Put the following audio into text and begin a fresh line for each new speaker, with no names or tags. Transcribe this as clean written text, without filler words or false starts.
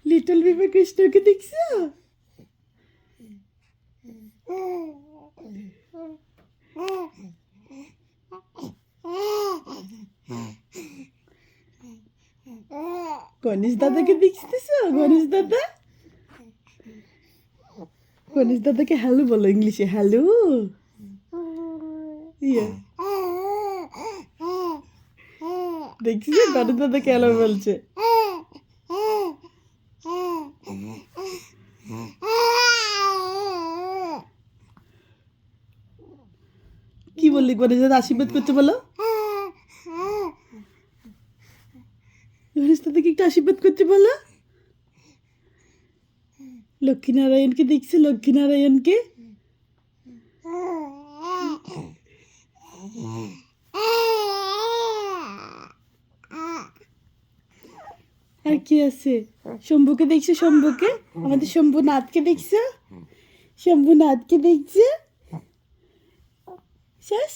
Little baby কৃষ্ণকে দেখছো? গণেশ দাদাকে দেখতেছো? গণেশ দাদা, গণেশ দাদাকে হ্যালো বলো ইংলিশে, হ্যালো। ইয়ে দেখছি গণেশ দাদাকে হ্যালো বলছে। কি বললি গণেশ দাদা আশীর্বাদ করতে বলো? গণেশ দাদাকে একটু আশীর্বাদ করতে বলো। লক্ষ্মীনারায়ণকে দেখছে, লক্ষ্মীনারায়ণকে। আর কি আছে? শম্ভুকে দেখছো? শম্ভুকে, আমাদের শম্ভুনাথকে দেখছো? শম্ভুনাথকে দেখছো? শেষ।